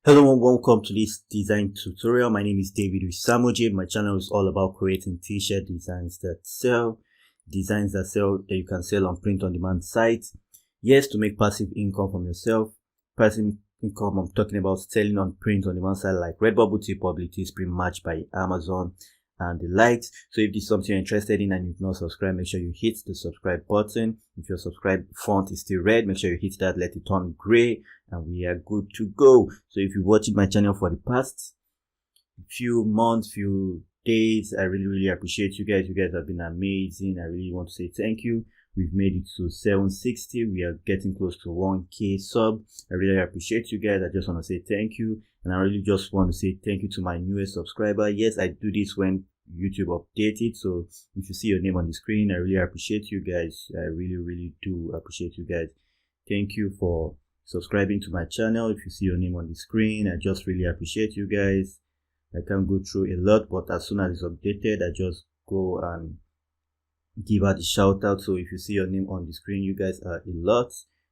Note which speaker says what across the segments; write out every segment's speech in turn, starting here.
Speaker 1: Hello and welcome to this design tutorial. My name is David with Samoji. My channel is all about creating t-shirt designs that sell that you can sell on print on demand sites. Yes, to make passive income from yourself. Passive income, I'm talking about selling on print on demand sites like Redbubble, Teespring, Match by Amazon and the likes. So if this is something you're interested in and you've not subscribed, make sure you hit the subscribe button. If your subscribe font is still red, make sure you hit that, let it turn gray, and we are good to go. So if you're watching my channel for the past few months, few days, I really appreciate you guys. You guys have been amazing. I really want to say thank you. We've made it to 760. We are getting close to 1k sub. I really appreciate you guys. I just want to say thank you, and I really just want to say thank you to my newest subscriber. Yes, I do this when YouTube updated, so if you see your name on the screen, I really appreciate you guys. I really do appreciate you guys. Thank you for subscribing to my channel. If you see your name on the screen, I just really appreciate you guys. I can't go through a lot, but as soon as it's updated, I just go and give out the shout out. So if you see your name on the screen, you guys are a lot.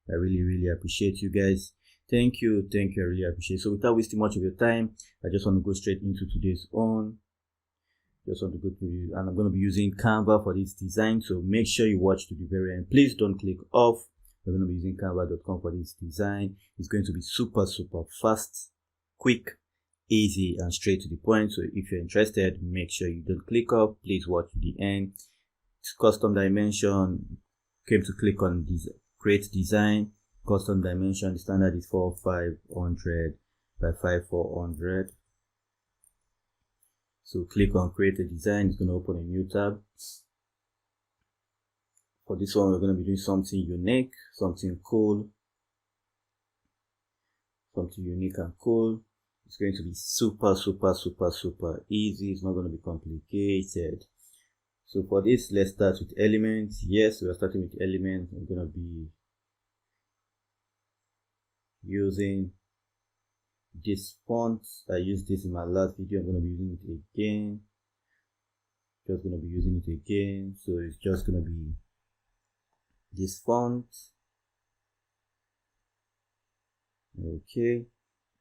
Speaker 1: I really appreciate you guys. Thank you, I really appreciate it. So without wasting much of your time, I just want to go straight into today's own. Just want to go through, and I'm going to be using Canva for this design, so make sure you watch to the very end. Please don't click off. We're going to be using canva.com for this design. It's going to be super fast, quick, easy, and straight to the point. So if you're interested, make sure you don't click off. Please watch to the end. It's custom dimension. Came to click on this create design. Custom dimension, the standard is 4500 by 5400. So click on create a design. It's going to open a new tab. For this one, we're going to be doing something unique, something cool, something unique and cool. It's going to be super easy. It's not going to be complicated. So for this, let's start with elements. Yes, we are starting with elements. I'm going to be using this font. I used this in my last video. I'm going to be using it again. Just going to be using it again. So it's just going to be this font. Okay,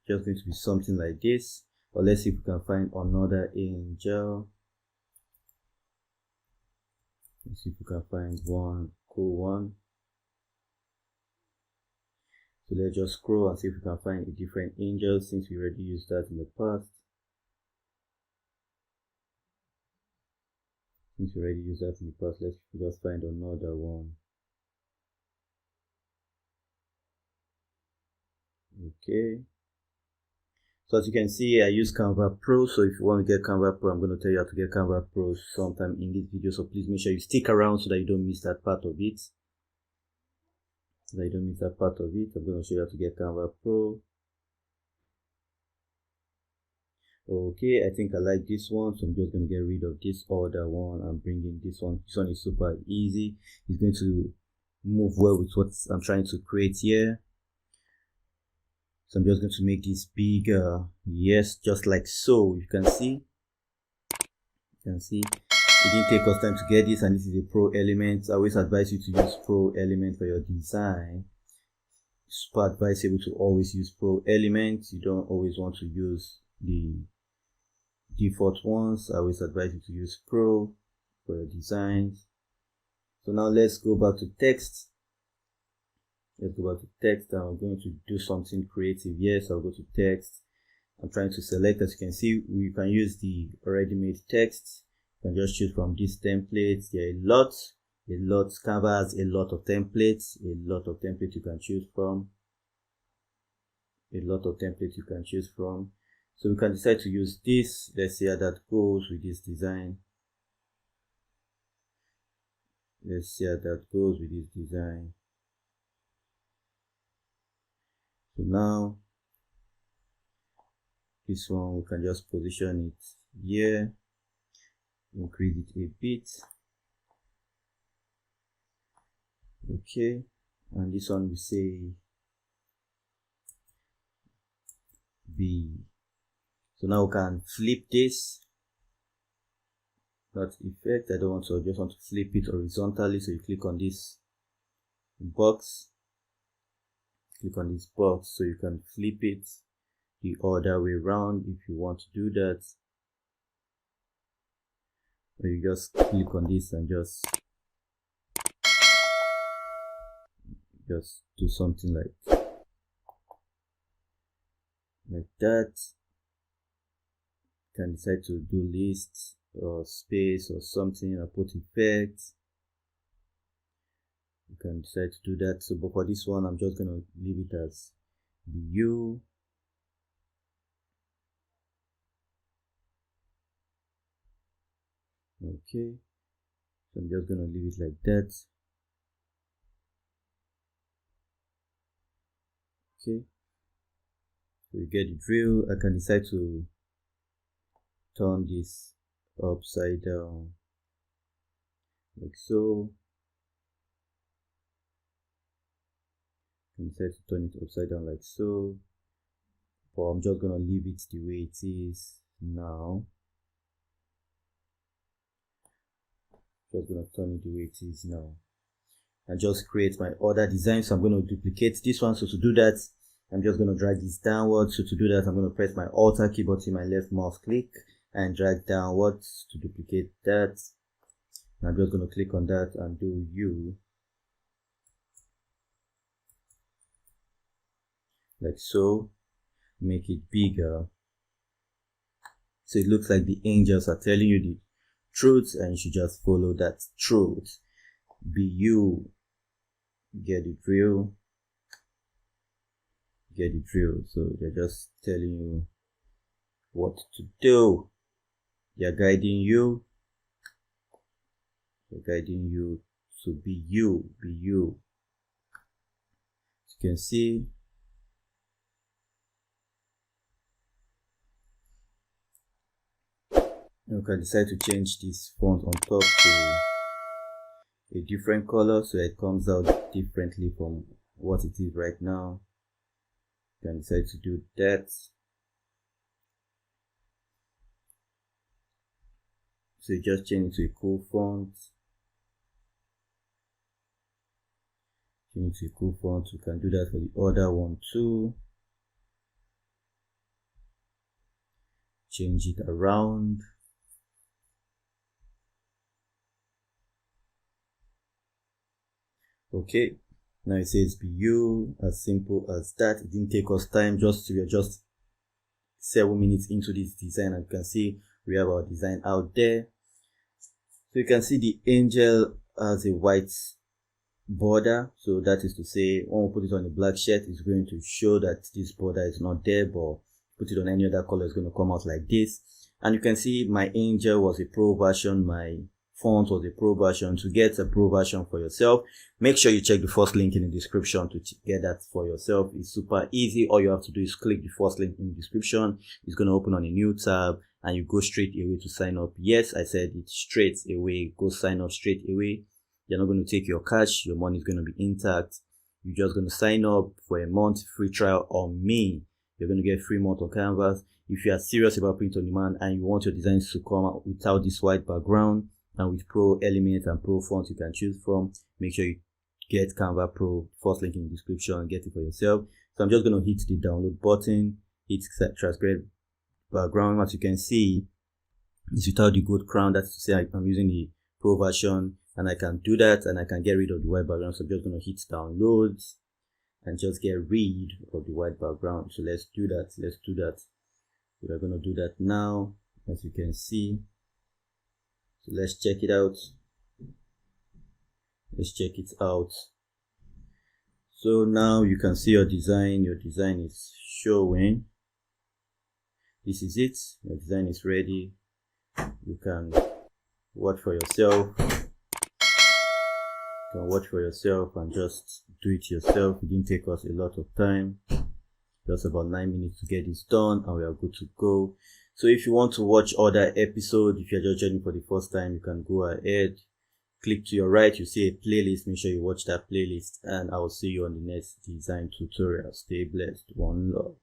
Speaker 1: just going to be something like this. But let's see if we can find another angel. Let's see if we can find one cool one. So let's just scroll and see if we can find a different angel, since we already used that in the past. Let's just find another one. Okay. So as you can see, I use Canva Pro. So if you want to get Canva Pro, I'm going to tell you how to get Canva Pro sometime in this video. So please make sure you stick around so that you don't miss that part of it. I'm going to show you how to get Canva Pro. Okay, I think I like this one, so I'm just going to get rid of this other one and bring in this one. This one is super easy. It's going to move well with what I'm trying to create here. So I'm just going to make this bigger. Yes, just like so. You can see. It didn't take us time to get this, and this is a Pro element. I always advise you to use Pro element for your design. It's super advisable to always use Pro elements. You don't always want to use the default ones. I always advise you to use Pro for your designs. So now let's go back to text. And I'm going to do something creative. Yes, I'll go to text. I'm trying to select. As you can see, we can use the already made text. You can just choose from these templates. There are a lot. Canva has a lot of templates. You can choose from. So we can decide to use this. Let's see how that goes with this design. So now this one, we can just position it here, increase it a bit. Okay, and this one we say B. So now we can flip this. Not effect, I don't want to, I just want to flip it horizontally. So you click on this box, so you can flip it the other way around if you want to do that. Or you just click on this and just do something like that. You can decide to do lists or space or something, or put effects. You can decide to do that. So but for this one, I'm just gonna leave it as view. Okay, so I'm just gonna leave it like that. Okay, so you get the drill. I can decide to turn this upside down like so. I can decide to turn it upside down like so, but I'm just gonna leave it the way it is now. Just gonna turn it the way it is now and just create my other design. So I'm going to duplicate this one. So to do that, I'm just going to drag this downwards. So to do that, I'm going to press my Alt key button, my left mouse click, and drag downwards to duplicate that. And I'm just going to click on that and do U like so. Make it bigger so it looks like the angels are telling you the truth, and you should just follow that truth. Be you. Get the drill. Get the drill. So they're just telling you what to do. They're guiding you. They're guiding you to be you. Be you. As you can see, you can decide to change this font on top to a different color so it comes out differently from what it is right now. You can decide to do that. So you just change it to a cool font. Change it to a cool font. You can do that for the other one too. Change it around. Okay, now it says be you. As simple as that. It didn't take us time. We are just 7 minutes into this design, and you can see we have our design out there. So you can see the angel has a white border, so that is to say when we put it on a black shirt, it's going to show that this border is not there, but put it on any other color, it's going to come out like this. And you can see my angel was a pro version, my font was a pro version. To get a pro version for yourself, make sure you check the first link in the description to get that for yourself. It's super easy. All you have to do is click the first link in the description. It's going to open on a new tab and you go straight away to sign up. Yes, I said it straight away. Go sign up straight away. You're not going to take your cash. Your money is going to be intact. You're just going to sign up for a month free trial on me. You're going to get 3 months on Canvas. If you are serious about print on demand and you want your designs to come out without this white background, and with pro elements and pro fonts you can choose from, make sure you get Canva Pro. First link in the description and get it for yourself. So I'm just going to hit the download button, hit transparent background. As you can see, it's without the gold crown. That's to say I'm using the pro version, and I can do that and I can get rid of the white background. So I'm just going to hit download and just get rid of the white background. So let's do that. We're going to do that now, as you can see. So let's check it out. So now you can see your design. Your design is showing. This is it. Your design is ready. You can watch for yourself. And just do it yourself. It didn't take us a lot of time. Just about 9 minutes to get this done, and we are good to go. So if you want to watch other episodes, if you're just joining for the first time, you can go ahead, click to your right, you see a playlist. Make sure you watch that playlist, and I will see you on the next design tutorial. Stay blessed. One love.